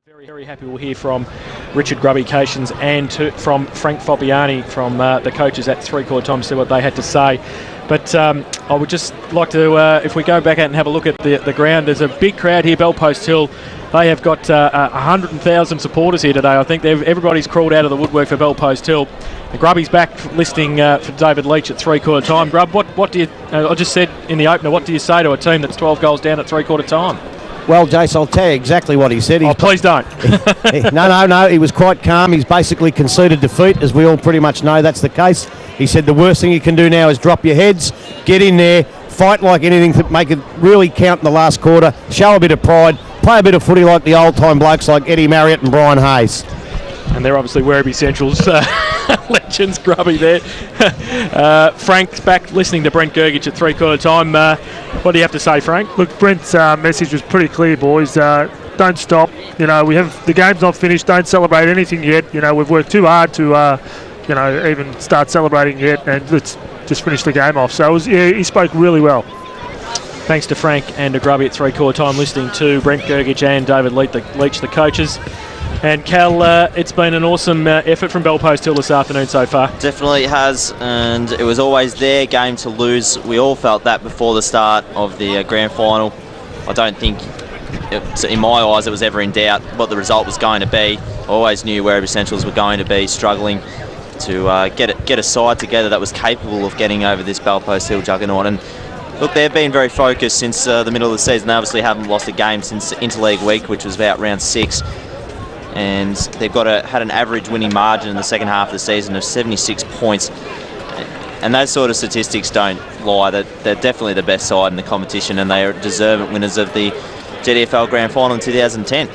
Very happy we'll hear from Richard Grubby-Cations and from Frank Fabiani from the coaches at three-quarter time to see what they had to say. But I would just like to, if we go back out and have a look at the ground, there's a big crowd here, Bellpost Hill. They have got 100,000 supporters here today. I think everybody's crawled out of the woodwork for Bellpost Hill. Grubby's back listening for David Leach at three-quarter time. Grub, what do you, I just said in the opener, what do you say to a team that's 12 goals down at three-quarter time? Well, Jace, I'll tell you exactly what he said. Please don't. No, he was quite calm. He's basically conceded defeat, as we all pretty much know that's the case. He said the worst thing you can do now is drop your heads, get in there, fight like anything to make it really count in the last quarter, show a bit of pride, play a bit of footy like the old-time blokes like Eddie Marriott and Brian Hayes. And they're obviously Werribee Central's legends, Grubby there. Frank's back listening to Brent Gergich at three-quarter time. What do you have to say, Frank? Look, Brent's message was pretty clear, boys. Don't stop. You know, the game's not finished. Don't celebrate anything yet. You know, we've worked too hard to, even start celebrating yet. And let's just finish the game off. So he spoke really well. Thanks to Frank and to Grubby at three-quarter time, listening to Brent Gergich and David Leach, the coaches. And Cal, it's been an awesome effort from Bellpost Hill this afternoon so far. Definitely has, and it was always their game to lose. We all felt that before the start of the grand final. I don't think, in my eyes, it was ever in doubt what the result was going to be. I always knew Werribee Centrals were going to be struggling to get a side together that was capable of getting over this Bellpost Hill juggernaut. And look, they've been very focused since the middle of the season. They obviously haven't lost a game since Interleague week, which was about round 6. And they've had an average winning margin in the second half of the season of 76 points. And those sort of statistics don't lie. They're definitely the best side in the competition, and they are deserving winners of the GDFL Grand Final in 2010.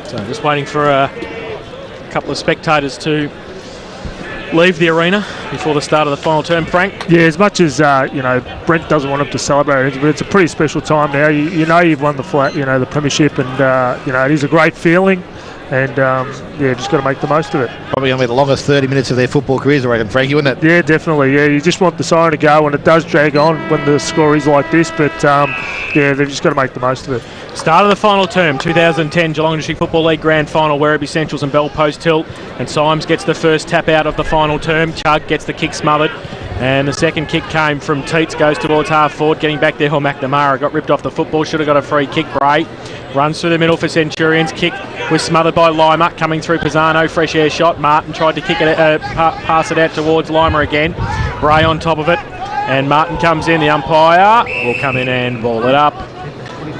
So just waiting for a couple of spectators to leave the arena before the start of the final term. Frank? Yeah, as much as Brent doesn't want him to celebrate it, but it's a pretty special time now. You know you've won the premiership, and it is a great feeling. And just got to make the most of it. Probably going to be the longest 30 minutes of their football careers, I reckon, Frankie, wouldn't it? Yeah, definitely. Yeah, you just want the siren to go, and it does drag on when the score is like this. But they've just got to make the most of it. Start of the final term, 2010 Geelong District Football League Grand Final, Werribee Centrals and Bellpost Hill. And Symes gets the first tap out of the final term. Chug gets the kick smothered. And the second kick came from Teets, goes towards half forward, getting back there. McNamara got ripped off the football, should have got a free kick. Bray runs through the middle for Centurions. Kick was smothered by Lima, coming through Pisano. Fresh air shot. Martin tried to kick it, pass it out towards Lima again. Bray on top of it, and Martin comes in. The umpire will come in and ball it up.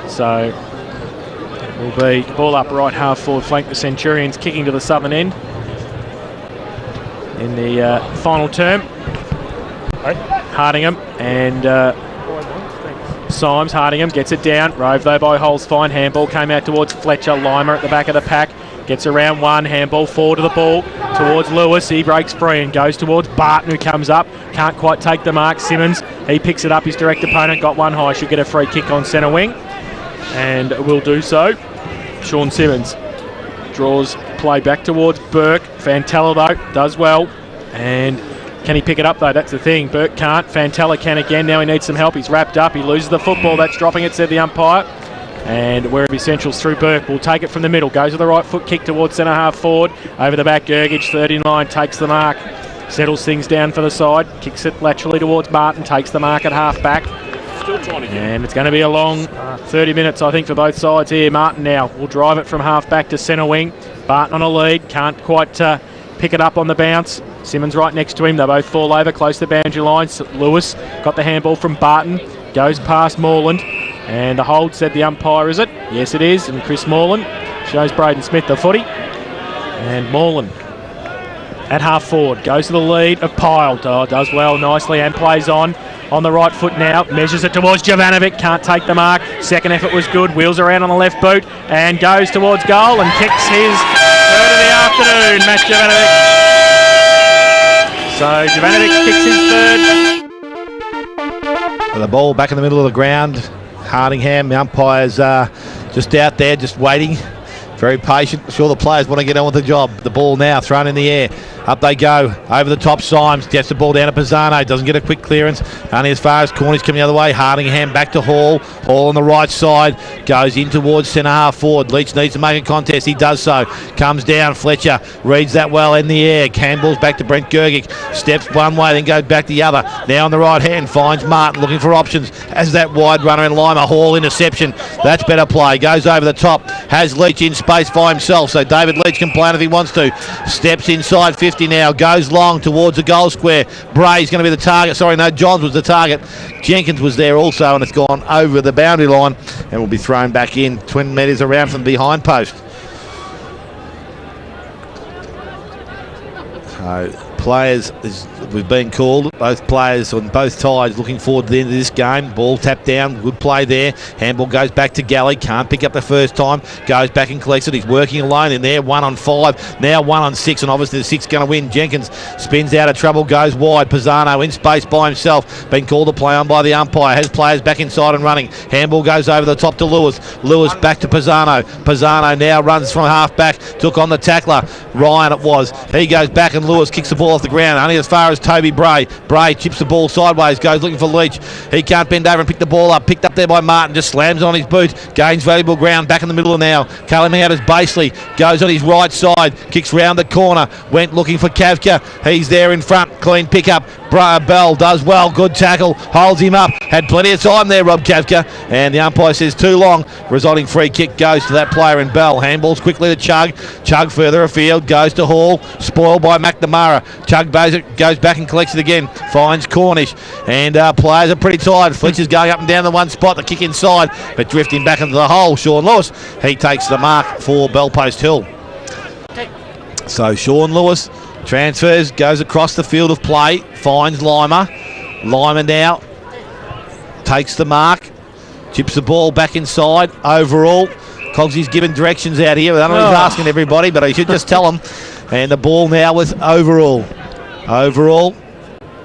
So it will be ball up right half forward flank. The Centurions kicking to the southern end in the final term. Hardingham and Symes. Hardingham gets it down. Rove though by Holes fine. Handball came out towards Fletcher. Lima at the back of the pack. Gets around one. Handball forward to the ball towards Lewis. He breaks free and goes towards Barton, who comes up. Can't quite take the mark. Simmons, he picks it up. His direct opponent got one high. Should get a free kick on centre wing. And will do so. Sean Simmons draws play back towards Burke. Fantella though does well. And can he pick it up though? That's the thing. Burke can't. Fantella can again. Now he needs some help. He's wrapped up. He loses the football. That's dropping it, said the umpire. And Werribee Central's through Burke. Will take it from the middle. Goes with the right foot kick towards centre half forward. Over the back, Gergich, 39, takes the mark. Settles things down for the side. Kicks it laterally towards Martin. Takes the mark at half back. And it's going to be a long 30 minutes, I think, for both sides here. Martin now will drive it from half back to centre wing. Barton on a lead. Can't quite pick it up on the bounce. Simmons right next to him. They both fall over close to the boundary line. Lewis got the handball from Barton. Goes past Moreland. And the hold, said the umpire, is it? Yes, it is. And Chris Moreland shows Braden Smith the footy. And Moreland at half forward. Goes to the lead of Pyle. Does well nicely and plays on the right foot now. Measures it towards Jovanovic. Can't take the mark. Second effort was good. Wheels around on the left boot. And goes towards goal and kicks his third of the afternoon. Matt Jovanovic. So Jovanovic kicks his third. The ball back in the middle of the ground. Hardingham, the umpire's just out there, just waiting. Very patient. Sure, the players want to get on with the job. The ball now thrown in the air. Up they go. Over the top, Symes gets the ball down to Pisano. Doesn't get a quick clearance. Only as far as Cornish coming the other way. Hardingham back to Hall. Hall on the right side. Goes in towards centre half forward. Leach needs to make a contest. He does so. Comes down. Fletcher reads that well in the air. Campbell's back to Brent Gergic. Steps one way, then goes back the other. Now on the right hand. Finds Martin looking for options. Has that wide runner in Lima. Hall interception. That's better play. Goes over the top. Has Leach in space by himself, so David Leach can play it if he wants to. Steps inside 50 now, goes long towards the goal square. Bray's going to be the target. Sorry, no, Johns was the target. Jenkins was there also, and it's gone over the boundary line and will be thrown back in 20 metres around from the behind post. So players, as we've been called, both players on both sides looking forward to the end of this game. Ball tapped down, good play there. Handball goes back to Galley, can't pick up the first time, goes back and collects it. He's working alone in there, 1 on 5, now 1 on 6, and obviously the 6 going to win. Jenkins spins out of trouble, goes wide. Pisano in space by himself, been called to play on by the umpire, has players back inside and running. Handball goes over the top to Lewis. Lewis back to Pisano. Pisano now runs from half back, took on the tackler. Ryan it was. He goes back and Lewis kicks the ball off the ground, only as far as Toby Bray. Bray chips the ball sideways, goes looking for Leach. He can't bend over and pick the ball up. Picked up there by Martin, just slams on his boot. Gains valuable ground, back in the middle now. Coming out as Baseley, goes on his right side, kicks round the corner, went looking for Kavka. He's there in front, clean pickup. Bell does well, good tackle, holds him up. Had plenty of time there, Rob Kavka, and the umpire says too long. Resulting free kick goes to that player in Bell. Handballs quickly to Chug. Chug further afield, goes to Hall, spoiled by McNamara. Chug goes back and collects it again, finds Cornish, and players are pretty tired. Fletcher's going up and down the one spot, the kick inside, but drifting back into the hole. Sean Lewis, he takes the mark for Bellpost Hill. So Sean Lewis transfers, goes across the field of play, finds Lima. Lima now takes the mark, chips the ball back inside. Overall, Cogsy's given directions out here. I don't know if he's asking everybody, but I should just tell them. And the ball now with Overall. Overall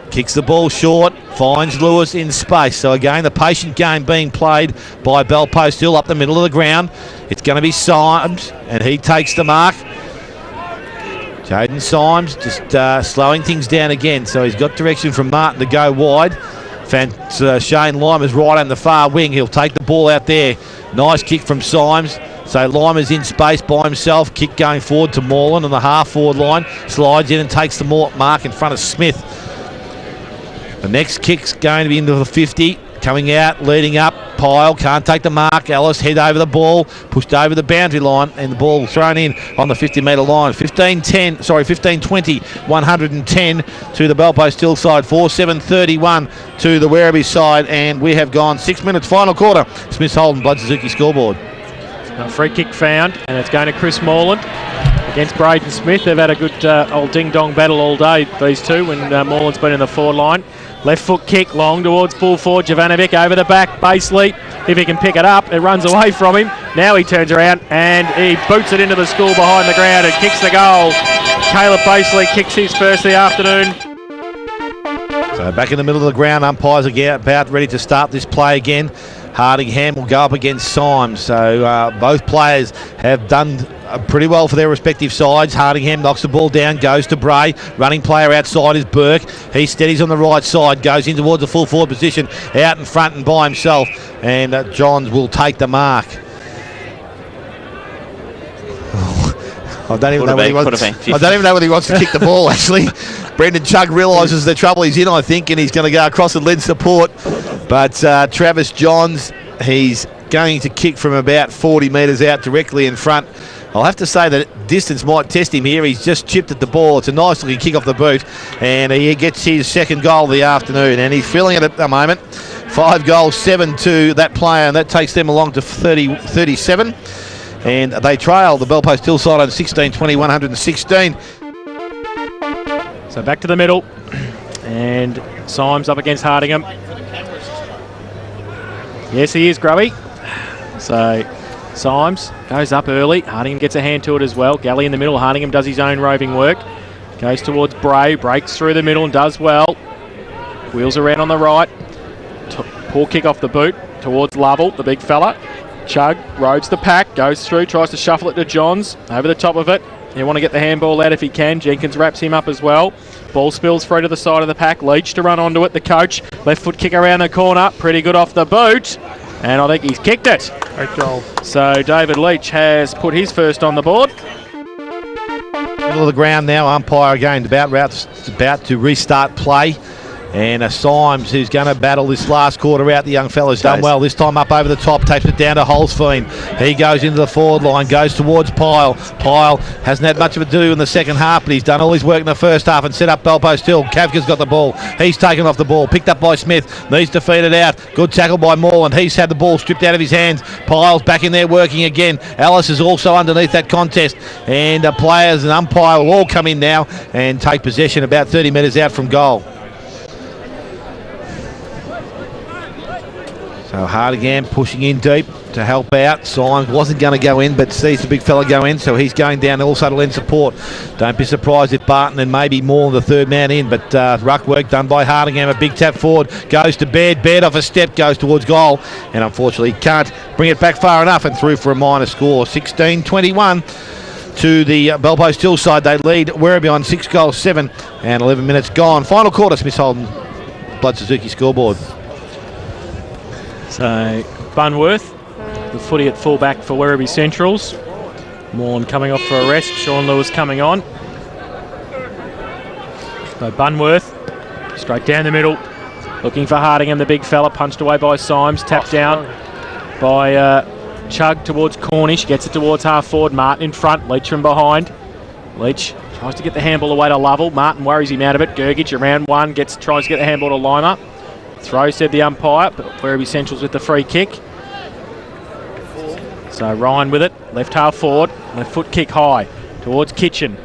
kicks the ball short, finds Lewis in space. So again, the patient game being played by Bellpost Hill up the middle of the ground. It's going to be Symes, and he takes the mark. Jaden Symes just slowing things down again. So he's got direction from Martin to go wide. Shane Limer's right on the far wing. He'll take the ball out there. Nice kick from Symes. So Limer's in space by himself. Kick going forward to Moreland on the half-forward line. Slides in and takes the mark in front of Smith. The next kick's going to be into the 50. Coming out, leading up. Pyle can't take the mark. Ellis head over the ball, pushed over the boundary line, and the ball thrown in on the 50-metre line. 15-20, 110 to the Bellpost Hill side. 4-7-31 to the Werribee side, and we have gone 6 minutes, final quarter. Smith Holden, Blood Suzuki scoreboard. A free kick found, and it's going to Chris Moreland against Braden Smith. They've had a good old ding-dong battle all day, these two, when Moreland's been in the forward line. Left foot kick long towards full forward. Jovanovic over the back. Baseley, if he can pick it up, it runs away from him. Now he turns around and he boots it into the school behind the ground and kicks the goal. Caleb Baseley kicks his first of the afternoon. So back in the middle of the ground, umpires are about ready to start this play again. Hardingham will go up against Symes. So both players have done pretty well for their respective sides. Hardingham knocks the ball down, goes to Bray. Running player outside is Burke. He steadies on the right side, goes in towards the full forward position, out in front and by himself. And Johns will take the mark. I don't even know whether he wants to kick the ball, actually. Brendan Chugg realises the trouble he's in, I think, and he's going to go across and lead support. But Travis Johns, he's going to kick from about 40 metres out directly in front. I'll have to say that distance might test him here. He's just chipped at the ball. It's a nice looking kick off the boot, and he gets his second goal of the afternoon, and he's feeling it at the moment. 5 goals, 7 to that player, and that takes them along to 37. And they trail the Bellpost Hill side on 16-20, 116. So back to the middle, and Symes up against Hardingham. Yes, he is, Grubby. So Symes goes up early. Hardingham gets a hand to it as well. Galley in the middle. Hardingham does his own roving work. Goes towards Bray, breaks through the middle and does well. Wheels around on the right. Poor kick off the boot towards Lovell, the big fella. Chug roads the pack, goes through, tries to shuffle it to Johns, over the top of it. He'll want to get the handball out if he can. Jenkins wraps him up as well. Ball spills through to the side of the pack. Leach to run onto it. The coach, left foot kick around the corner. Pretty good off the boot. And I think he's kicked it. Great goal. So David Leach has put his first on the board. Middle of the ground now. Umpire again about to restart play. And Symes, who's going to battle this last quarter out. The young fella's done well. This time up over the top, takes it down to Holzfeen. He goes into the forward line, goes towards Pyle. Pyle hasn't had much of a do in the second half, but he's done all his work in the first half and set up Belpo still. Kavka's got the ball. He's taken off the ball. Picked up by Smith. Needs to feed it out. Good tackle by Moreland. He's had the ball stripped out of his hands. Pyle's back in there working again. Ellis is also underneath that contest. And players and umpire will all come in now and take possession about 30 metres out from goal. So Hardigan pushing in deep to help out. Symes wasn't going to go in, but sees the big fella go in, so he's going down also to lend support. Don't be surprised if Barton and maybe more the third man in, but ruck work done by Hardigan. A big tap forward, goes to Baird. Baird off a step, goes towards goal, and unfortunately can't bring it back far enough and through for a minor score. 16-21 to the Belpo Still side. They lead Werribee on 6 goals, 7 and 11 minutes gone. Final quarter, Smith Holden, Blood Suzuki scoreboard. So Bunworth, the footy at full-back for Werribee Centrals. Morn coming off for a rest. Sean Lewis coming on. So Bunworth, straight down the middle, looking for Hardingham, the big fella, punched away by Symes, tapped down by Chug towards Cornish, gets it towards half forward. Martin in front, Leach from behind. Leach tries to get the handball away to Lovell. Martin worries him out of it. Gergich around one, tries to get the handball to Lima. Throw, said the umpire, but Werribee Centrals with the free kick. So Ryan with it, left half forward, left foot kick high towards Kitchen.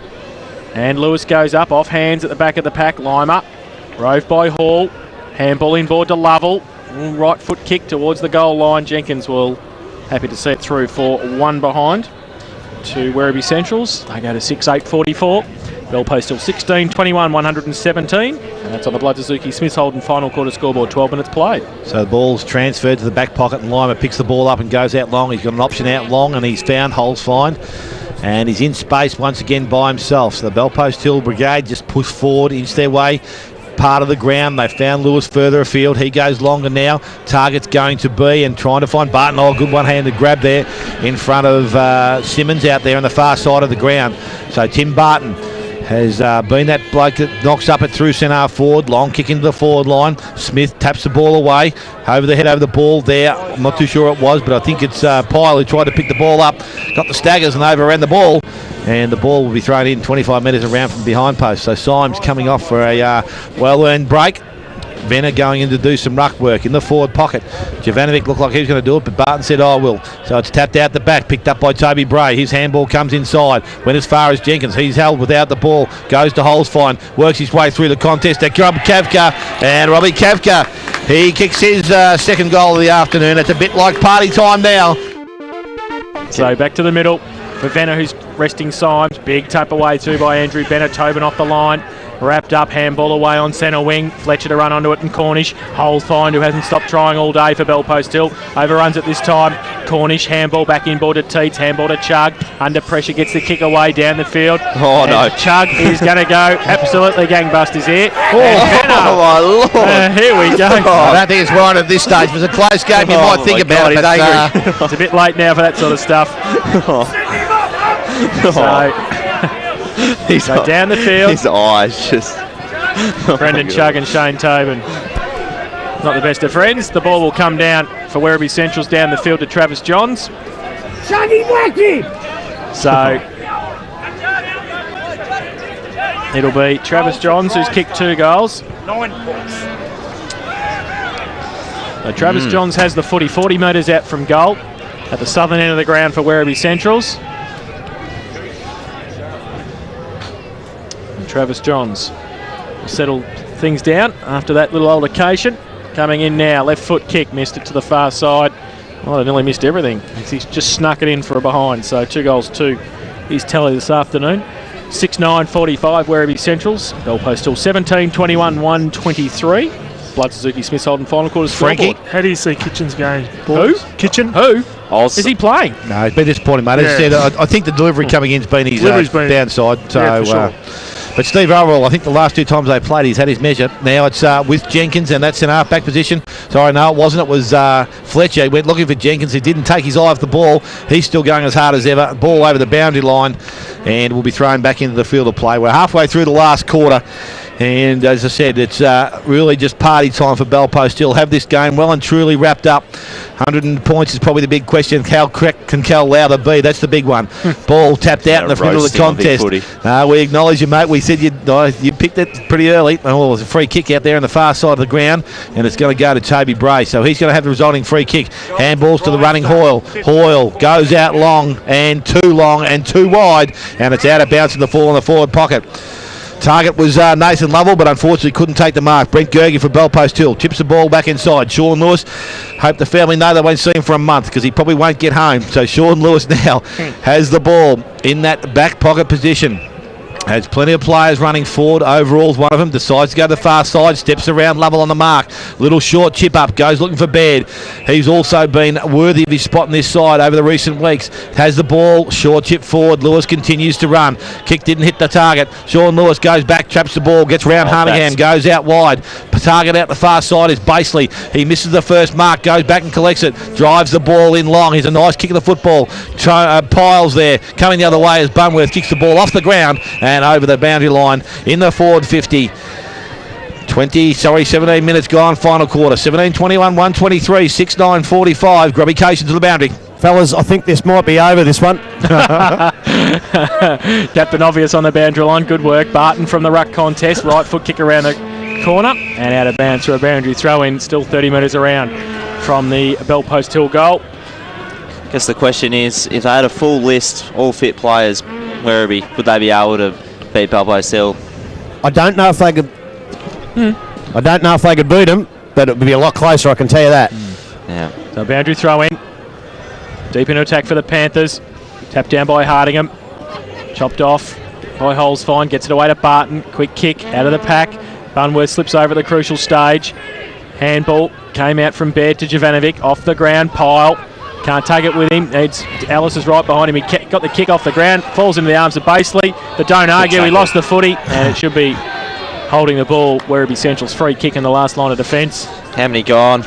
And Lewis goes up, off hands at the back of the pack. Lima, rove by Hall, handball inboard to Lovell. Right foot kick towards the goal line. Jenkins will happy to see it through for one behind to Werribee Centrals. They go to 6-8-44. Belpo Still 16-21, 117. And that's on the Blood Suzuki Smith Holden final quarter scoreboard, 12 minutes played. So the ball's transferred to the back pocket and Lima picks the ball up and goes out long. He's got an option out long and he's found Holzfeen. And he's in space once again by himself. So the Belpo Still brigade just push forward, inch their way. Part of the ground. They found Lewis further afield. He goes longer now. Target's going to be and trying to find Barton. Oh, good one-handed grab there in front of Simmons out there on the far side of the ground. So Tim Barton has been that bloke that knocks up it through centre forward. Long kick into the forward line. Smith taps the ball away. Over the head, over the ball there. I'm not too sure it was, but I think it's Pyle who tried to pick the ball up. Got the staggers and overran the ball. And the ball will be thrown in 25 metres around from behind post. So Symes coming off for a well-earned break. Venner going in to do some ruck work in the forward pocket. Jovanovic looked like he was going to do it, but Barton said, I will. So it's tapped out the back, picked up by Toby Bray. His handball comes inside. Went as far as Jenkins. He's held without the ball. Goes to Holzfeen. Works his way through the contest. At Kavka. And Robbie Kavka, he kicks his second goal of the afternoon. It's a bit like party time now. So back to the middle for Venner, who's resting Symes. Big tap away through by Andrew Bennett. Tobin off the line. Wrapped up, handball away on centre wing. Fletcher to run onto it and Cornish. Holzfeen, who hasn't stopped trying all day for Belpo Still. Overruns it this time. Cornish, handball back inboard to Teets. Handball to Chug. Under pressure, gets the kick away down the field. Oh, and no. Chug is going to go absolutely gangbusters here. Oh, my Lord. Here we go. I don't think it's right at this stage. It was a close game. You might think about it, but it's a bit late now for that sort of stuff. So down the field. His eyes just. Brendan Chug and Shane Tobin. Not the best of friends. The ball will come down for Werribee Centrals down the field to Travis Johns. So it'll be Travis Johns who's kicked 2 goals. 9 points. So Travis Johns has the footy 40 metres out from goal at the southern end of the ground for Werribee Centrals. Travis Johns will settle things down after that little altercation. Coming in now, left foot kick, missed it to the far side. Well, they nearly missed everything. He's just snuck it in for a behind. So 2 goals, 2 is tally this afternoon. 6-9-45 Werribee Centrals. Belpo Still 17-21, 123. Blood Suzuki Smith Holden final quarters. Frankie, how do you see Kitchen's game? Who? Kitchen? Who? Is he playing? No, it's been disappointing, mate. As I said, I think the delivery coming in's been his downside. So, yeah, for sure. But Steve overall, I think the last 2 times they played, he's had his measure. Now it's with Jenkins, and that's in half-back position. Sorry, no, it wasn't. It was Fletcher. He went looking for Jenkins. He didn't take his eye off the ball. He's still going as hard as ever. Ball over the boundary line, and will be thrown back into the field of play. We're halfway through the last quarter. And as I said, it's really just party time for Belpost Hill. Have this game well and truly wrapped up. 100 points is probably the big question. How correct can Cal Lowther be? That's the big one. Ball tapped out in the middle of the contest. We acknowledge you, mate. We said you picked it pretty early. Oh, there's a free kick out there on the far side of the ground, and it's going to go to Toby Bray. So he's going to have the resulting free kick. Handballs to the running Hoyle. Hoyle goes out long and too wide, and it's out of bounds in the forward pocket. Target was Nathan Lovell, but unfortunately couldn't take the mark. Brent Gergie for Belpost Hill tips the ball back inside. Sean Lewis, hope the family know they won't see him for a month because he probably won't get home. So Sean Lewis now has the ball in that back pocket position. Has plenty of players running forward. Overall's one of them. Decides to go to the far side. Steps around Lovell on the mark. Little short chip up. Goes looking for Baird. He's also been worthy of his spot on this side over the recent weeks. Has the ball. Short chip forward. Lewis continues to run. Kick didn't hit the target. Sean Lewis goes back. Traps the ball. Gets round Harnigan. Goes out wide. Target out the far side is Baseley. He misses the first mark. Goes back and collects it. Drives the ball in long. He's a nice kick of the football. Piles there. Coming the other way as Bunworth kicks the ball off the ground and over the boundary line in the forward 50. 17 minutes gone, final quarter. 17-21, 123, 6-9-45. Grubby-cation to the boundary. Fellas, I think this might be over, this one. Captain Obvious on the boundary line. Good work. Barton from the ruck contest. Right foot kick around the corner and out of bounds through a boundary throw-in. Still 30 metres around from the Belpost Hill goal. I guess the question is, if they had a full list, all fit players, Werribee, would they be able to beat Belpost Hill? I don't know if they could. I don't know if they could beat them, but it would be a lot closer, I can tell you that. Yeah. So boundary throw in. Deep into attack for the Panthers. Tapped down by Hardingham. Chopped off by Holzfine. Gets it away to Barton. Quick kick out of the pack. Bunworth slips over at the crucial stage. Handball came out from Baird to Jovanovic. Off the ground. Pyle. Can't take it with him. Alice is right behind him. He got the kick off the ground. Falls into the arms of Baseley. But don't argue. He lost the footy. And it should be holding the ball. Werribee Central's free kick in the last line of defence. How many gone,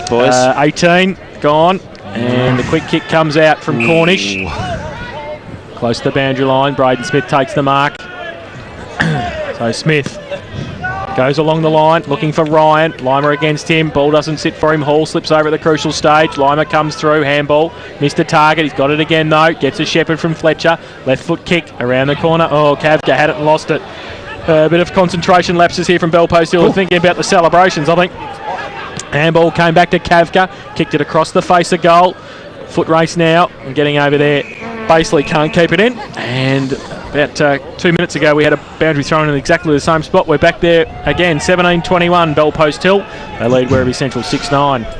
boys? 18 gone. And the quick kick comes out from Cornish. Close to the boundary line. Braden Smith takes the mark. So Smith goes along the line, looking for Ryan. Lima against him. Ball doesn't sit for him. Hall slips over at the crucial stage. Lima comes through. Handball. Missed the target. He's got it again, though. Gets a Shepherd from Fletcher. Left foot kick around the corner. Oh, Kavka had it and lost it. A bit of concentration lapses here from Belpost Hill. Thinking about the celebrations, I think. Handball came back to Kavka. Kicked it across the face of goal. Foot race now. And getting over there. Baseley can't keep it in. And about 2 minutes ago, we had a boundary thrown in exactly the same spot. We're back there again. 17-21, Belpost Hill. They lead Werribee Central 6-9.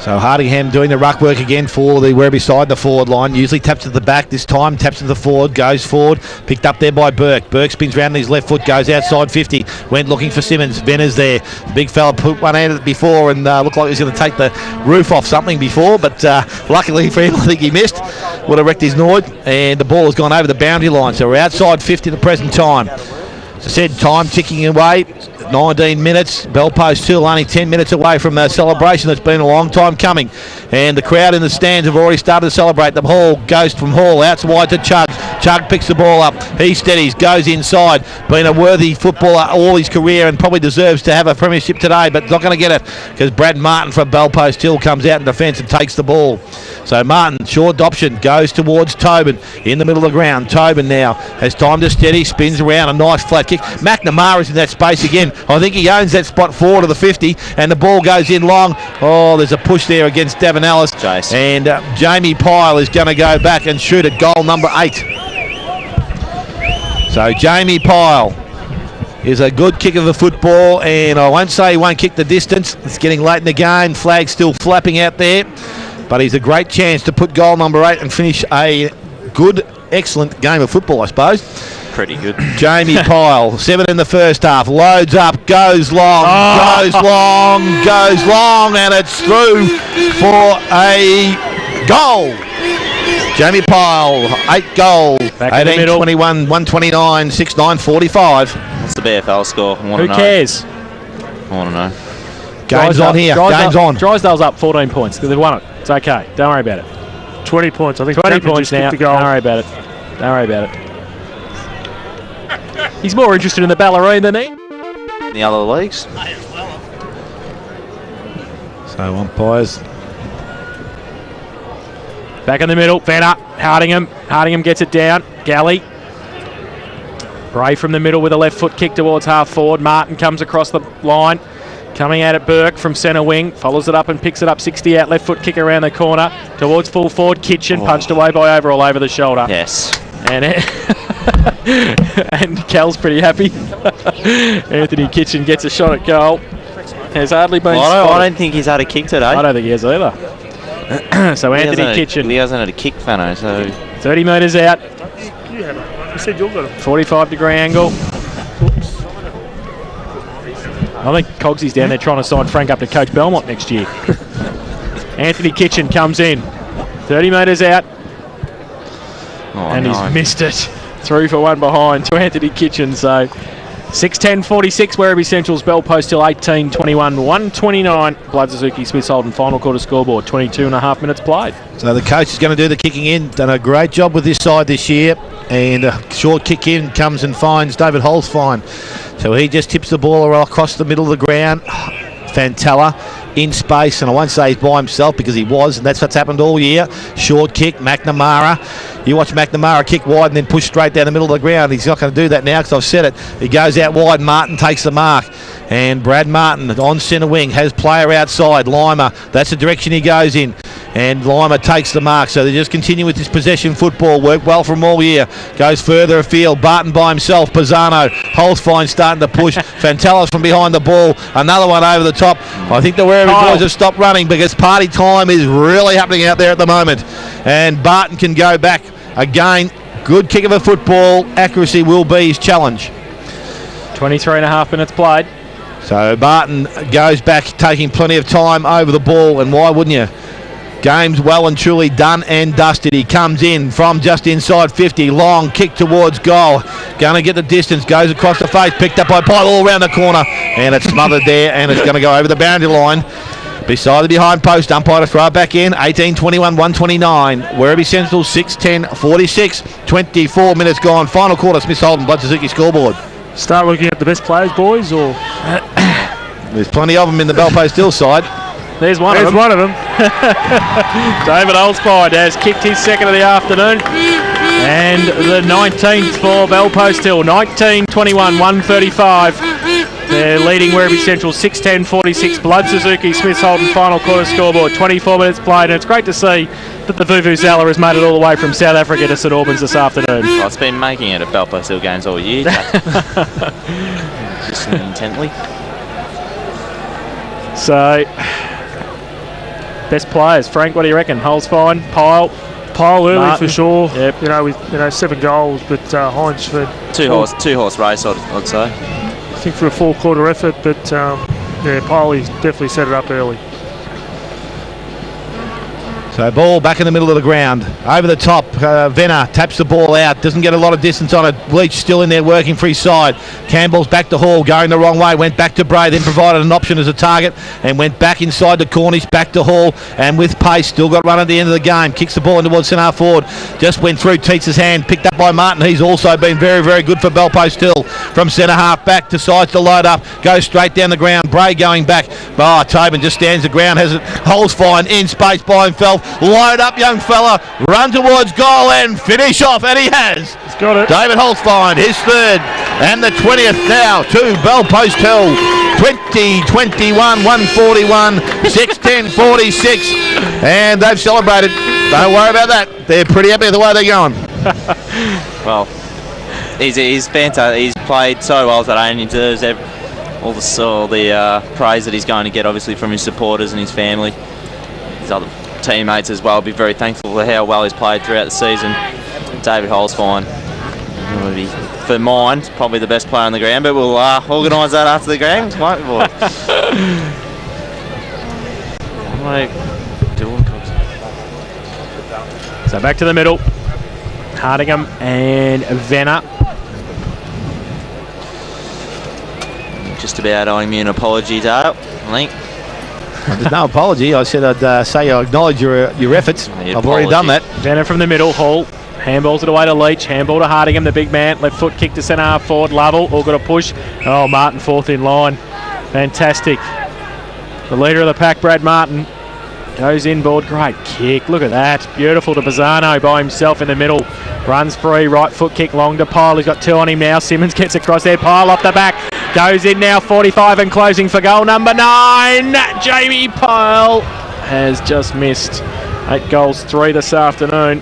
So Hardingham doing the ruck work again for the Werribee side, the forward line. Usually taps to the back. This time taps to the forward, goes forward. Picked up there by Burke. Burke spins round on his left foot, goes outside 50. Went looking for Simmons. Venner's there. The big fella put one out before and looked like he was going to take the roof off something before, but luckily for him, I think he missed. Would have wrecked his Nord, and the ball has gone over the boundary line. So we're outside 50 at the present time. As I said, time ticking away. 19 minutes. Belpost Hill only 10 minutes away from a celebration that's been a long time coming. And the crowd in the stands have already started to celebrate. The ball goes from Hall out wide to Chugg. Chugg picks the ball up. He steadies, goes inside. Been a worthy footballer all his career and probably deserves to have a premiership today, but not going to get it because Brad Martin from Belpost Hill comes out in defence and takes the ball. So Martin, short option, goes towards Tobin in the middle of the ground. Tobin now has time to steady, spins around, a nice flat kick. McNamara's in that space again. I think he owns that spot forward to the 50, and the ball goes in long. Oh, there's a push there against Davin Ellis. Jace. And Jamie Pyle is going to go back and shoot at goal number 8. So Jamie Pyle is a good kick of the football, and I won't say he won't kick the distance. It's getting late in the game. Flag still flapping out there. But he's a great chance to put goal number 8 and finish a good, excellent game of football, I suppose. Pretty good. Jamie Pyle, 7 in the first half, loads up, goes long, goes long, and it's through for a Goal! Jamie Pyle, 8 goal. Back in the 18, middle. 21, 129, 69, 45. What's the BFL score? I want Who to know. cares? I want to know. Game's on here. Game's on. Drysdale's up 14 points because they've won it. It's okay. Don't worry about it. 20 points. I think 20 Captain points just now. kicked the goal. Don't worry about it. Don't worry about it. He's more interested in the ballerine than he. In the other leagues? So umpires. Back in the middle. Venner. Hardingham. Hardingham gets it down. Galley. Bray from the middle with a left foot kick towards half forward. Martin comes across the line. Coming out at Burke from centre wing. Follows it up and picks it up 60 out. Left foot kick around the corner. Towards full forward. Kitchen. Punched away by Overall over the shoulder. Yes. And and Cal's pretty happy. Anthony Kitchen gets a shot at goal. Has hardly been I spotted. don't think he's had a kick today. I don't think he has either. So Anthony Kitchen, He hasn't had a kick, Fano, so... 30 metres out, You said you've got it. 45-degree angle. I think Cogsy's down there trying to sign Frank up to coach Belmont next year. Anthony Kitchen comes in, 30 metres out, and he's missed it. Through for one behind to Anthony Kitchen. So 6:10:46. Werribee Central's bell post till 18:21. 129. Blood Suzuki Smiths Holden final quarter scoreboard. 22.5 minutes played. So the coach is going to do the kicking in. Done a great job with this side this year. And a short kick in comes and finds David Holzfine. So he just tips the ball across the middle of the ground. Fantella in space, and I won't say he's by himself because he was, and that's what's happened all year. Short kick, McNamara. You watch McNamara kick wide and then push straight down the middle of the ground. He's not going to do that now because I've said it. He goes out wide. Martin takes the mark. And Brad Martin on centre wing has player outside. Lima, that's the direction he goes in. And Lima takes the mark. So they just continue with this possession football. Worked well from all year. Goes further afield. Barton by himself. Pisano. Holzfine starting to push. Fantella's from behind the ball. Another one over the top. I think the Werribee boys have stopped running because party time is really happening out there at the moment. And Barton can go back again. Good kick of a football. Accuracy will be his challenge. 23.5 minutes played. So Barton goes back, taking plenty of time over the ball, and why wouldn't you? Game's well and truly done and dusted. He comes in from just inside 50. Long kick towards goal. Going to get the distance. Goes across the face. Picked up by Pyle all around the corner. And it's smothered there, and it's going to go over the boundary line. Beside the behind post. Umpire to throw it back in. 18:21, 129. Werribee Central 6:10:46. 24 minutes gone. Final quarter. Smiths Holden, Blood Suzuki scoreboard. Start looking at the best players, boys, or There's plenty of them in the Bellpost Hill side. There's one of them. David Holzfine has kicked his second of the afternoon. And the 19th for Bellpost Hill. 19:21, 135. They're leading Werribee Central 6:10:46. Blood Suzuki Smiths Holden final quarter scoreboard. 24 minutes played, and it's great to see that the Vuvuzela has made it all the way from South Africa to St Albans this afternoon. Well, it's been making it at Bellpost Hill games all year. Listening intently. So, best players. Frank, what do you reckon? Holzfine, Pyle Early Martin. for sure. Yep. You know, with 7 goals, but Hines for Two horse race, I'd say. I think for a full quarter effort, but Pyle definitely set it up early. So ball back in the middle of the ground. Over the top, Venner taps the ball out. Doesn't get a lot of distance on it. Bleach still in there working for his side. Campbell's back to Hall, going the wrong way. Went back to Bray, then provided an option as a target and went back inside the Cornish, back to Hall. And with pace, still got run at the end of the game. Kicks the ball in towards centre forward. Just went through Teets' hand. Picked up by Martin. He's also been very, very good for Bellpost Hill. From centre half back to sides to load up. Goes straight down the ground. Bray going back. Tobin just stands the ground. Has it. Holzfine in space by himself. Load up, young fella. Run towards goal and finish off. And he has. He's got it. David Holzfine, his third. And the 20th now to Bellpost Hill. 20-21, 141, 6:10:46. And they've celebrated. Don't worry about that. They're pretty happy with the way they're going. Well, he's fantastic. He's played so well today, and he deserves all the praise that he's going to get, obviously, from his supporters and his family. His other teammates as well. Be very thankful for how well he's played throughout the season. David Holzfine, for mine, probably the best player on the ground, but we'll organise that after the games, won't we, boy? So back to the middle. Hardingham and Venner. Just about owing me an apology, Dale, I think. There's no apology. I said I'd say I acknowledge your efforts. I've already done that. Venner from the middle. Hall handballs it away to Leach. Handball to Hardingham, the big man. Left foot kick to centre half forward. Lovell. All got a push. Oh, Martin fourth in line. Fantastic. The leader of the pack, Brad Martin, goes inboard. Great kick. Look at that. Beautiful to Pisano by himself in the middle. Runs free. Right foot kick long to Pyle. He's got two on him now. Simmons gets across there. Pyle off the back. Goes in now. 45 and closing for goal number 9. Jamie Pyle has just missed. 8 goals, 3 this afternoon.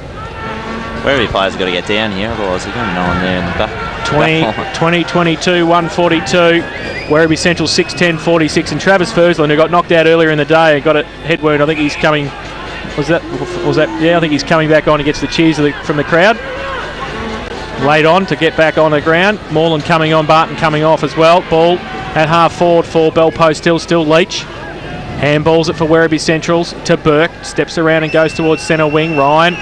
Werribee players have got to get down here, otherwise they're going to know on there in the back. 20-22, 142. Werribee Central 6-10-46. And Travis Fursland, who got knocked out earlier in the day, got a head wound. I think he's coming. Was that? Yeah, I think he's coming back on. He gets the cheers from the crowd. Late on to get back on the ground. Moreland coming on, Barton coming off as well. Ball at half forward for Bell Post Hill, still Leach. Handballs it for Werribee Centrals to Burke. Steps around and goes towards centre wing. Ryan.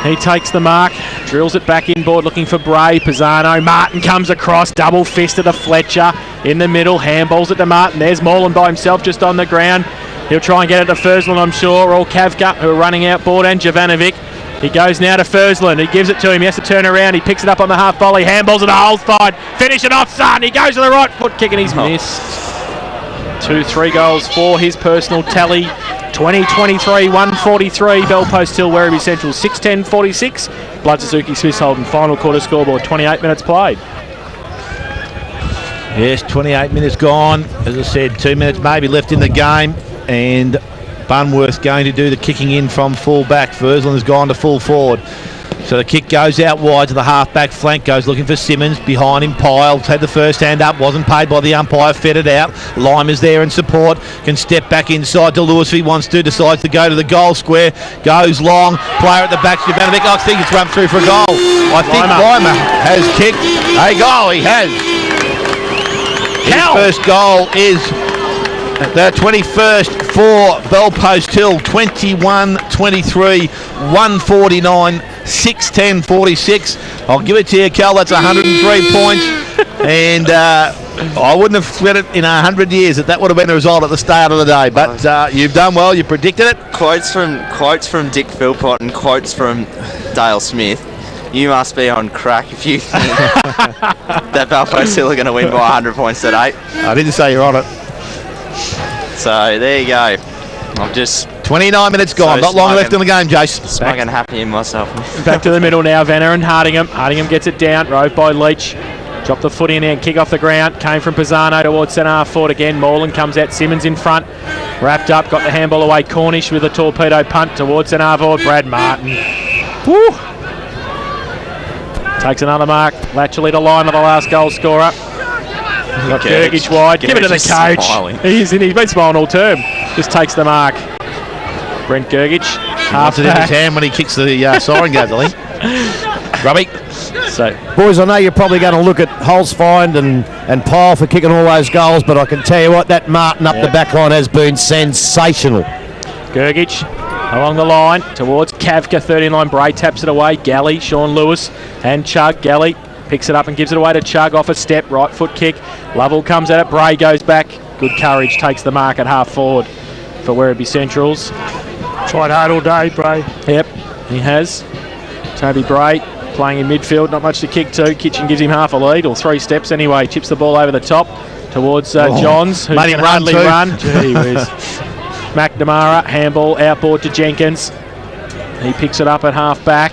He takes the mark, drills it back inboard looking for Bray. Pisano. Martin comes across, double fisted to Fletcher in the middle. Handballs it to Martin. There's Moreland by himself just on the ground. He'll try and get it to Fursland, I'm sure, or Kavka, who are running outboard, and Jovanovic. He goes now to Fursland. He gives it to him. He has to turn around. He picks it up on the half volley. Handballs it to Holstein. Finish it off, son. He goes to the right foot kick and he's missed. 2-3 goals for his personal tally. 20-23, 143. Bell Post Hill, Werribee Central 6-10-46. Blood Suzuki Smiths Holden. Final quarter scoreboard. 28 minutes played. Yes, 28 minutes gone. As I said, 2 minutes maybe left in the game, and Bunworth going to do the kicking in from full back. Fursland has gone to full forward. So the kick goes out wide to the half-back flank, goes looking for Simmons. Behind him, Pyle had the first hand up, wasn't paid by the umpire, fed it out. Lime is there in support, can step back inside to Lewis if he wants to, decides to go to the goal square, goes long, player at the back, Jovanovic, I think it's run through for a goal. I think Lima has kicked a goal, he has. His first goal is the 21st for Bell Post Hill, 21-23, 149, 6-10-46. I'll give it to you, Cal, that's 103 points. And I wouldn't have said it in 100 years that would have been the result at the start of the day. But you've done well, you predicted it. Quotes from Dick Philpott and quotes from Dale Smith. You must be on crack if you think that Bell Post Hill are going to win by 100 points today. I didn't say you're on it. So there you go. I'm just 29 minutes gone. so Not long left in the game, Jace. smug and happy in myself. Back to the middle now. Venner and Hardingham. Hardingham gets it down. Rove by Leach. Drop the foot in there and kick off the ground. Came from Pisano towards centre half forward again. Moreland comes out. Simmons in front. Wrapped up. Got the handball away. Cornish with a torpedo punt towards centre half forward. Brad Martin. Woo! Takes another mark. Laterally to line of the last goal scorer. Got Gergich wide. Give it to the coach. He's been smiling all term. Just takes the mark. Brent Gergich. Half it in his hand when he kicks the siren goes, I think. Rubby. So, boys, I know you're probably going to look at Holzfind and Pyle for kicking all those goals, but I can tell you what, that Martin up the back line has been sensational. Gergich along the line towards Kavka, 39. Bray taps it away. Galley, Sean Lewis and Chug. Galley picks it up and gives it away to Chug off a step. Right foot kick. Lovell comes at it. Bray goes back. Good courage. Takes the mark at half forward for Werribee Centrals. Tried hard all day, Bray. Yep, he has. Toby Bray playing in midfield. Not much to kick to. Kitchen gives him half a lead, or 3 steps anyway. Chips the ball over the top towards Johns, who can hardly run. Gee whiz. McNamara, handball outboard to Jenkins. He picks it up at half back.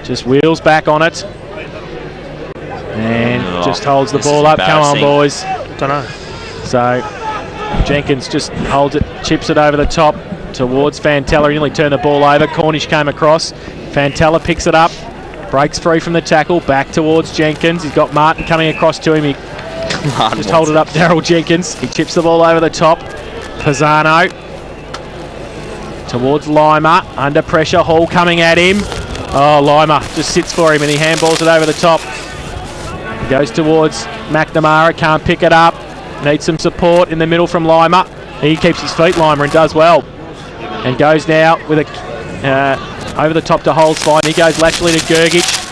Just wheels back on it. And just holds the ball up. Come on, boys. Don't know. So Jenkins just holds it, chips it over the top towards Fantella. He nearly turned the ball over. Cornish came across. Fantella picks it up. Breaks free from the tackle. Back towards Jenkins. He's got Martin coming across to him. He just hold it up, Daryl Jenkins. He chips the ball over the top. Pisano towards Lima. Under pressure. Hall coming at him. Oh, Lima just sits for him and he handballs it over the top. He goes towards McNamara. Can't pick it up. Needs some support in the middle from Lima. He keeps his feet, Lima, and does well. And goes now with a Over the top to Holes fine. He goes laterally to Gergich.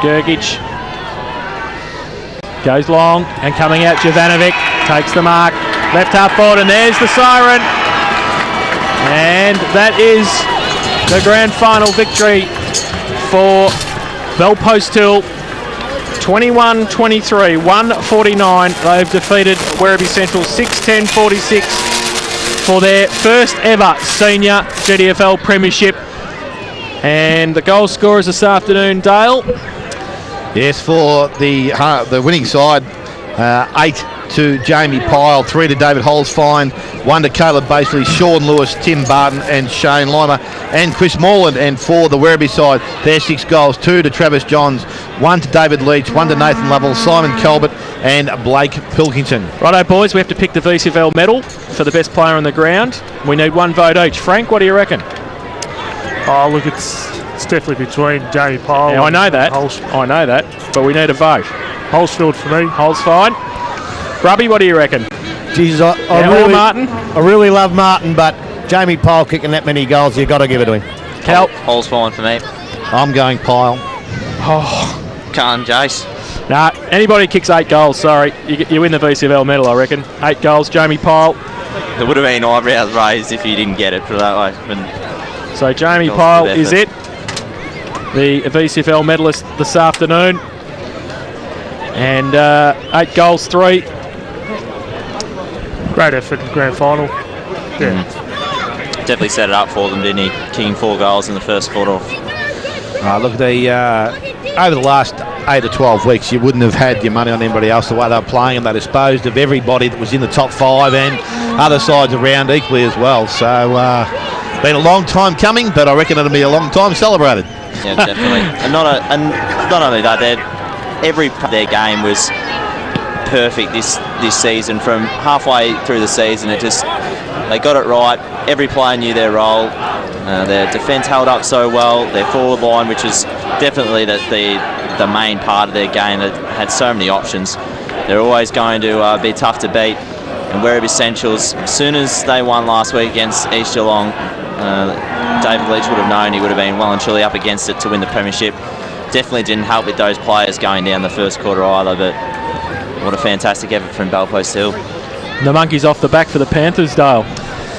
Gergich goes long and coming out. Jovanovic takes the mark. Left half forward, and there's the siren. And that is the grand final victory for Bellpost Hill. 21-23, 149. They've defeated Werribee Central 6-10-46 for their first ever senior GDFL premiership. And the goal scorers this afternoon, Dale. Yes, for the winning side, 8 to Jamie Pyle, 3 to David Holzfine, 1 to Caleb Baseley, Sean Lewis, Tim Barton and Shane Lima, and Chris Morland. And for the Werribee side, their 6 goals, 2 to Travis Johns, 1 to David Leach, 1 to Nathan Lovell, Simon Calvert and Blake Pilkington. Righto boys, we have to pick the VCFL medal for the best player on the ground. We need 1 vote each. Frank, what do you reckon? Oh, look, it's definitely between Jamie Pyle. Yeah, I know that, but we need a vote. Holsfield for me. Holes fine. Grubby, what do you reckon? Jesus, Martin? I really love Martin, but Jamie Pyle kicking that many goals, you've got to give it to him. Cal? Holes fine for me. I'm going Pyle. Oh, Can't, Jace. nah, anybody kicks 8 goals, sorry. You win the VCFL medal, I reckon. 8 goals, Jamie Pyle. It would have been eyebrows raised if you didn't get it, put it that way. But So Jamie Goals Pyle for is it. The VCFL medalist this afternoon. And 8 goals, 3. Great effort in grand final. Yeah. definitely set it up for them, didn't he? Kicking 4 goals in the first quarter. Look, over the last 8 or 12 weeks, you wouldn't have had your money on anybody else the way they were playing, and they disposed of everybody that was in the top 5 and other sides around equally as well. So, been a long time coming, but I reckon it'll be a long time celebrated. Yeah, definitely. and not only that, every part of their game was perfect this season. From halfway through the season, they got it right. Every player knew their role. Their defence held up so well. Their forward line, which is definitely the main part of their game, that had so many options. They're always going to be tough to beat. And Werribee Centrals, as soon as they won last week against East Geelong, David Leach would have known he would have been well and truly up against it to win the premiership. Definitely didn't help with those players going down the first quarter either, but what a fantastic effort from Bellpost Hill. The monkey's off the back for the Panthers, Dale.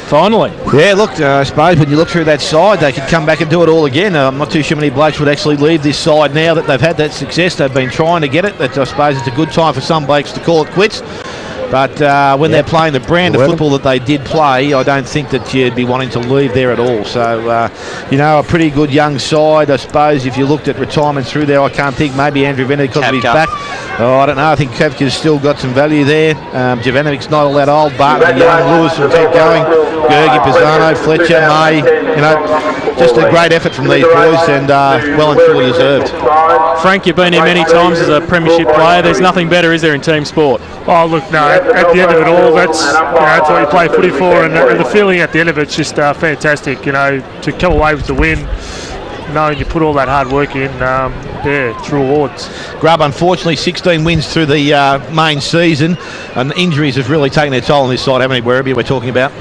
Finally. Yeah, look, I suppose when you look through that side, they could come back and do it all again. I'm not too sure many blokes would actually leave this side now that they've had that success. They've been trying to get it. I suppose it's a good time for some blokes to call it quits. But when they're playing the brand of football that they did play, I don't think that you'd be wanting to leave there at all. So, a pretty good young side. I suppose if you looked at retirement through there, I can't think. Maybe Andrew Venner because of his back. Oh, I don't know. I think Kavka's still got some value there. Jovanovic's not all that old. Barton, young, Lewis will keep going. Gergi, Pisano, Fletcher, May. Just a great effort from these boys, and well and truly deserved. Frank, you've been here many times as a premiership player. There's nothing better, is there, in team sport? Oh, look, no. At the end of it all, that's what you play footy for, and the feeling at the end of it's just fantastic. To come away with the win, knowing you put all that hard work in, it's rewards. Grub, unfortunately, 16 wins through the main season, and injuries have really taken their toll on this side, haven't they, Werribee, we're talking about?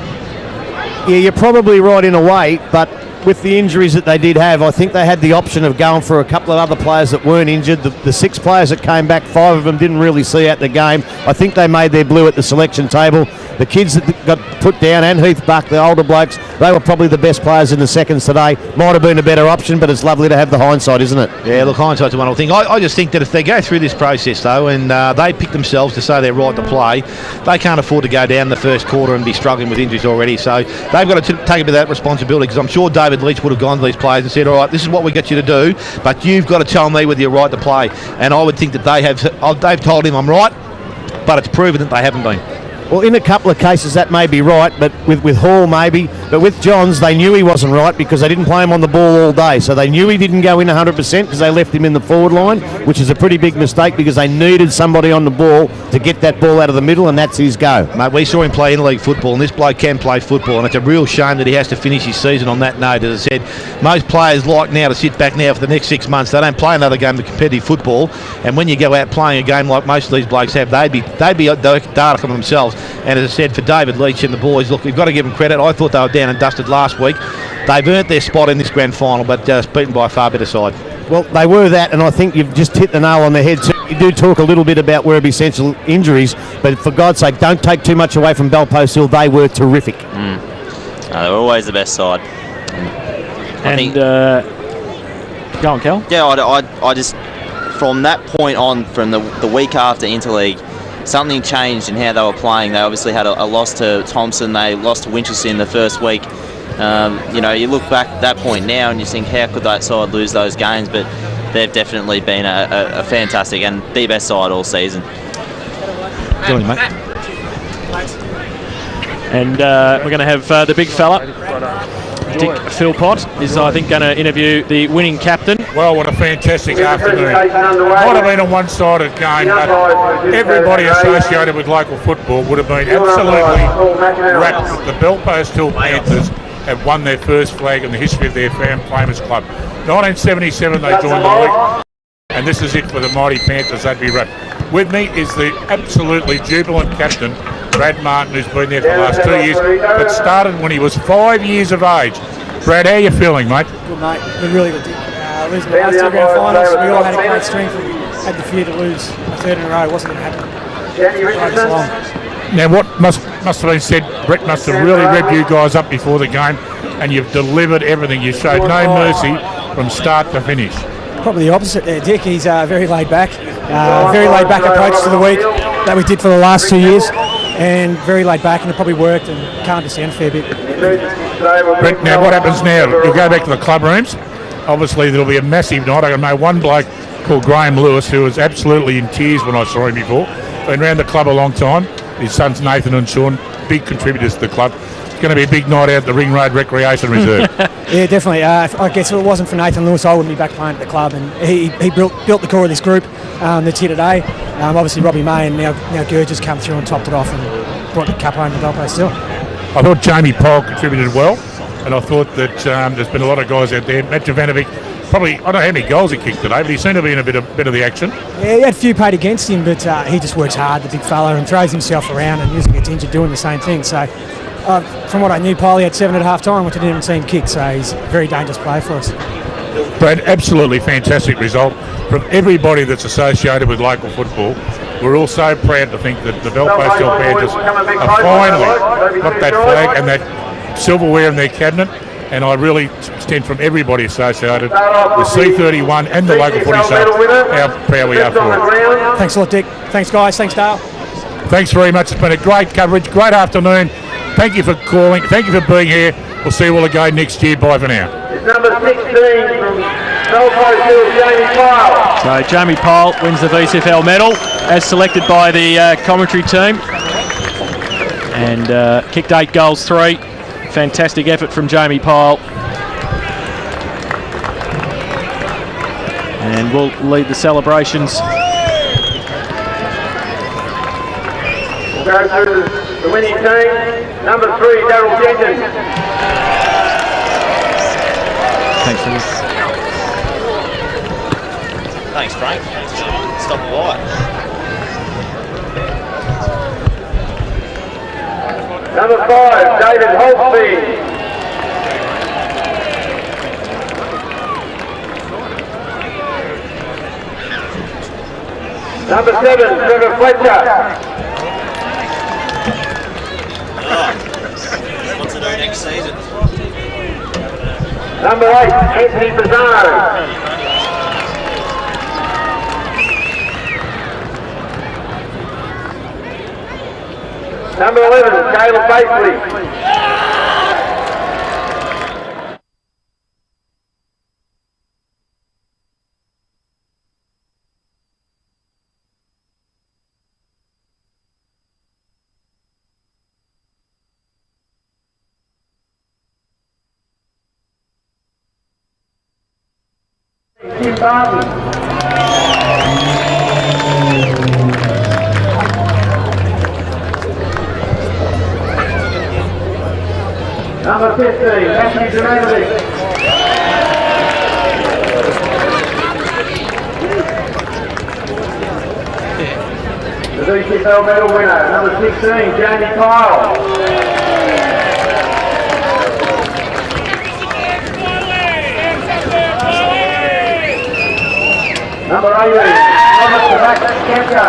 Yeah, you're probably right in a way, but with the injuries that they did have, I think they had the option of going for a couple of other players that weren't injured. The 6 players that came back, 5 of them didn't really see out the game. I think they made their blue at the selection table. The kids that got put down, and Heath Buck, the older blokes, they were probably the best players in the seconds today. Might have been a better option, but it's lovely to have the hindsight, isn't it? Yeah, look, hindsight's a wonderful thing. I just think that if they go through this process, though, and they pick themselves to say they're right to play, they can't afford to go down the first quarter and be struggling with injuries already. So they've got to take a bit of that responsibility, because I'm sure David Leach would have gone to these players and said, all right, this is what we got you to do, but you've got to tell me whether you're right to play. And I would think that they've told him I'm right, but it's proven that they haven't been. Well, in a couple of cases that may be right, but with Hall maybe. But with Johns, they knew he wasn't right because they didn't play him on the ball all day. So they knew he didn't go in 100% because they left him in the forward line, which is a pretty big mistake because they needed somebody on the ball to get that ball out of the middle, and that's his go. Mate, we saw him play in-league football, and this bloke can play football, and it's a real shame that he has to finish his season on that note. As I said, most players like now to sit back now for the next 6 months. They don't play another game of competitive football, and when you go out playing a game like most of these blokes have, they'd be dark on themselves. And as I said, for David Leach and the boys, look, we've got to give them credit. I thought they were down and dusted last week. They've earned their spot in this grand final, but just beaten by a far better side. Well, they were that, and I think you've just hit the nail on the head. So you do talk a little bit about Werribee Central injuries, but for God's sake, don't take too much away from Belpost Hill. They were terrific. They were always the best side. I think, go on, Kel. Yeah, I just, from that point on, from the week after Interleague, something changed in how they were playing. They obviously had a loss to Thompson. They lost to Winchester in the first week. You look back at that point now and you think, how could that side lose those games? But they've definitely been a fantastic and the best side all season. Good, mate. And we're going to have the big fella, Dick Philpott, is I think going to interview the winning captain. Well, what a fantastic afternoon. Might have been a one-sided game, but everybody associated with local football would have been absolutely wrapped that the Belpost Hill Panthers have won their first flag in the history of their famous club. 1977 they joined the league, and this is it for the mighty Panthers. They'd be wrapped. With me is the absolutely jubilant captain, Brad Martin, who's been there for the last 2 years, but started when he was 5 years of age. Brad, how are you feeling, mate? Good, mate. We're really good. Losing the last two grand finals, we all had a great strength. We had the fear to lose a third in a row. It wasn't going to happen. Now, what must have been said, Brett must have really revved you guys up before the game, and you've delivered everything. You showed no mercy from start to finish. Probably the opposite there, Dick. He's very laid back. Very laid back approach to the week that we did for the last 2 years, and very laid back, and it probably worked and calmed us down a fair bit. Brett, now what happens now? You'll go back to the club rooms. Obviously, there'll be a massive night. I know one bloke called Graham Lewis who was absolutely in tears when I saw him before. Been around the club a long time. His sons Nathan and Sean, big contributors to the club. It's going to be a big night out at the Ring Road Recreation Reserve. Yeah, definitely. I guess if it wasn't for Nathan Lewis, I wouldn't be back playing at the club. And he built the core of this group that's here today. Obviously, Robbie May and now Gurge has come through and topped it off and brought the cup home to Belpost Hill. I thought Jamie Pole contributed well, and I thought that there's been a lot of guys out there. Matt Jovanovic, probably, I don't know how many goals he kicked today, but he seemed to be in a bit of the action. Yeah, he had a few paid against him, but he just works hard, the big fella, and throws himself around and usually gets injured doing the same thing. So, from what I knew, Pole had 7 at half time, which I didn't even see him kick, so he's a very dangerous player for us. Brad, absolutely fantastic result from everybody that's associated with local football. We're all so proud to think that the Belpost Hill Panthers have finally got that flag and that silverware in their cabinet, and I really stand from everybody associated with C31 and the local footy side how proud we are for it. Thanks a lot, Dick. Thanks, guys. Thanks, Dale. Thanks very much. It's been a great coverage, great afternoon. Thank you for calling. Thank you for being here. We'll see you all again next year. Bye for now. Number 16 from Belpost Hill, Jamie Pyle. So Jamie Pyle wins the VCFL medal as selected by the commentary team, and kicked 8 goals, 3. Fantastic effort from Jamie Pyle, and will lead the celebrations. We'll go through the winning team. Number 3, Daryl Jenkins. Thanks for this. Thanks, Frank. Stop by. Number 5, David Holtby. Number 7, Trevor Fletcher. What to do next season? Number 8, Anthony Pizzano. Number 11, Caleb Basley. Tim Barton. Number 15, Matthew Durante. The GDFL medal winner, number 16, Jamie Kyle. Number 18, Robert Kemka.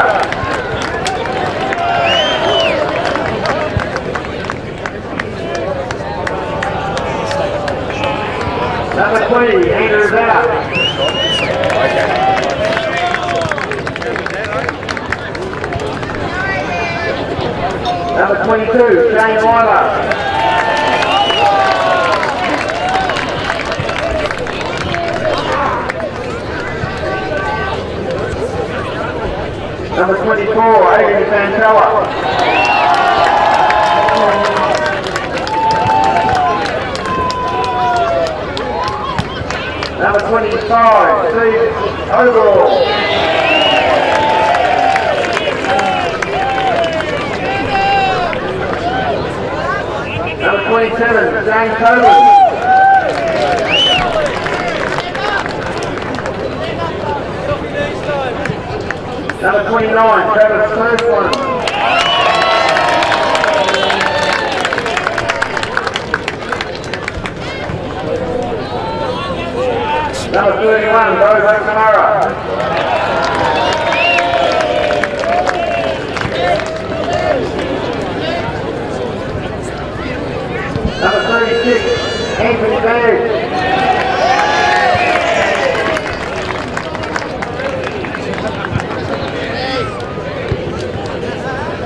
Number 20, Andrew out. Number 22, Shane Weiler. Number 24, Adrian Santella. Number 25, Steve Overall. Number 27, James Coleman. Number 29, Travis Kirkland. Number 31, Rose O'Connor. Number 36, Anthony Baird.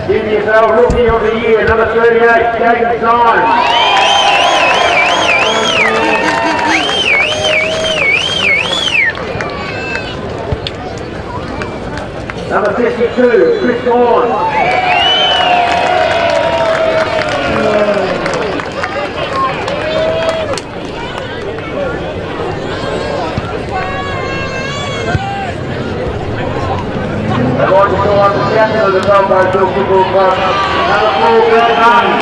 GDFL Rookie of the Year, number 38, Jaden Symes. Number 52, Chris Horn. I'd like to call up the captain of the Belfast Football Club, number 4, Bill Martin.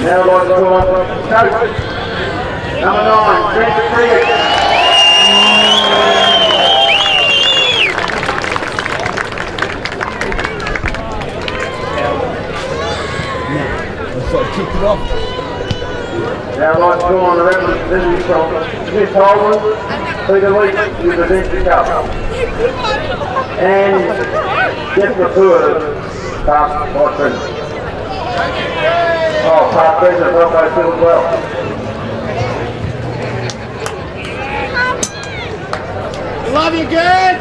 Now I'd like to call up the coach, number 9, Trent Freer. Kicked it off. Now I'd like to call on the representative from Smith Holden, Peter Leach, who presents the cup. And Jeff LaFleur, past vice president. Oh, past president, Belfast Hill as well. Love you, good.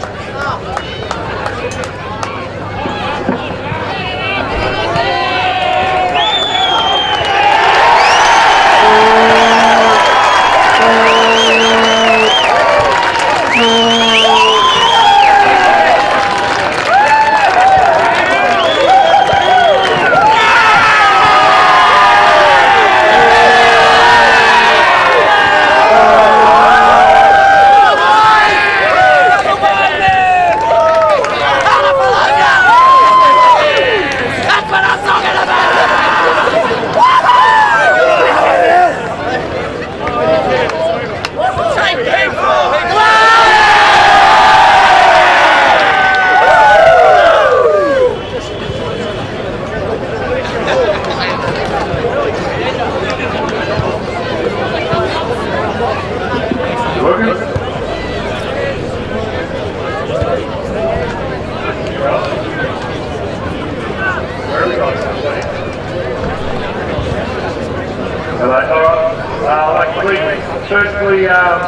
Firstly, I'm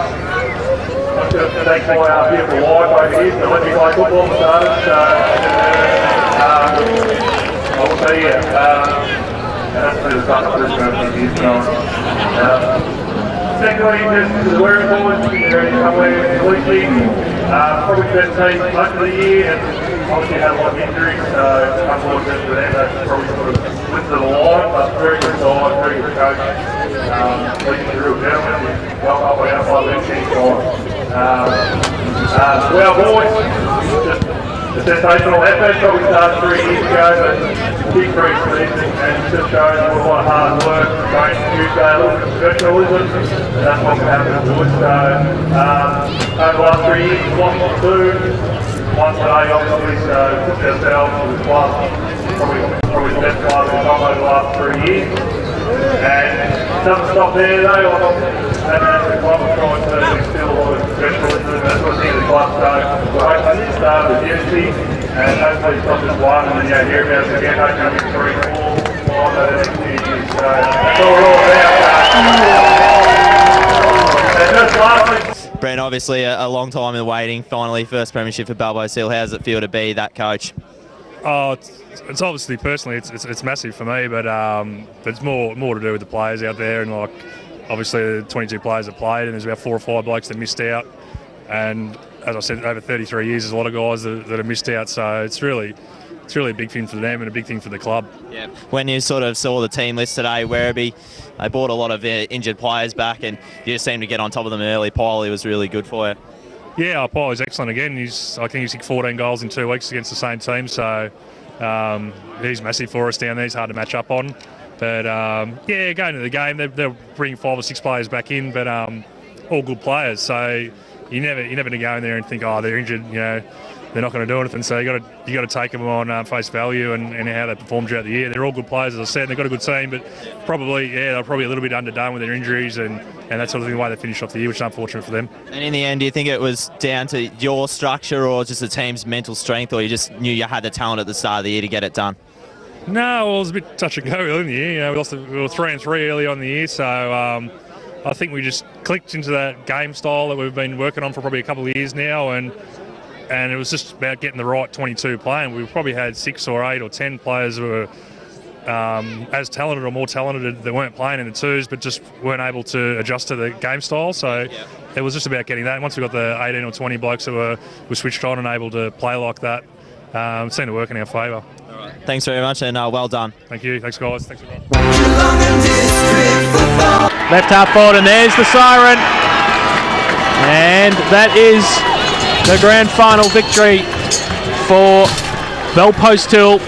going to thank my beautiful wife over here for letting me play football for starters. I will tell you, that's the start of this year's going. Secondly, just to the Werribee boys, they're somewhere completely, probably best team most of the year, and obviously had a lot of injuries, unfortunately for them, that's probably sort of lifted the line, but very good side, very good coach. Leading the real gentleman, well up and out by the team side. Well, boys, just the sensational effort probably started 3 years ago, but big pre-season and just shows a lot of hard work, training Tuesday, a little bit of professionalism, and that's what can happen to us. So over the last 3 years, we've lost 2. One today, obviously, so put ourselves to the club, probably the best club in the top over the last 3 years. And doesn't stop there though. As the club is trying to instill a lot of professionalism, that's what the club. So we're hoping to start with unity, and hopefully it's not just one, and then hear about it again, hopefully 3, 4, 5 over the next few years. So that's all we're all about. And just lastly, Brent, obviously a long time in the waiting. Finally, first premiership for Balbo Seal. How does it feel to be that coach? Oh, it's obviously personally it's massive for me, but it's more to do with the players out there, and like obviously the 22 players that played, and there's about 4 or 5 blokes that missed out, and as I said, over 33 years, there's a lot of guys that have missed out. So it's really a big thing for them and a big thing for the club. Yeah. When you sort of saw the team list today, Werribee, they brought a lot of injured players back, and you just seemed to get on top of them early. Piley was really good for you. Yeah, Piley's excellent again. I think he's kicked 14 goals in 2 weeks against the same team, so he's massive for us down there. He's hard to match up on. But yeah, going to the game, they'll bring 5 or 6 players back in, but all good players. So you never to go in there and think, oh, they're injured, they're not going to do anything. So you got to take them on face value and how they perform throughout the year. They're all good players, as I said. They've got a good team, but they're probably a little bit underdone with their injuries and that sort of thing, the way they finished off the year, which is unfortunate for them. And in the end, do you think it was down to your structure or just the team's mental strength, or you just knew you had the talent at the start of the year to get it done? No, well, it was a bit touch and go early in the year. We were 3-3 early on in the year, so I think we just clicked into that game style that we've been working on for probably a couple of years now, and it was just about getting the right 22 playing. We probably had 6 or 8 or 10 players who were as talented or more talented that weren't playing in the twos, but just weren't able to adjust to the game style. So it was just about getting that. And once we got the 18 or 20 blokes that were switched on and able to play like that, it seemed to work in our favour. Thanks very much, and well done. Thank you. Thanks, guys. Thanks, everyone. Left half forward, and there's the siren. And that is the grand final victory for Balbo Seal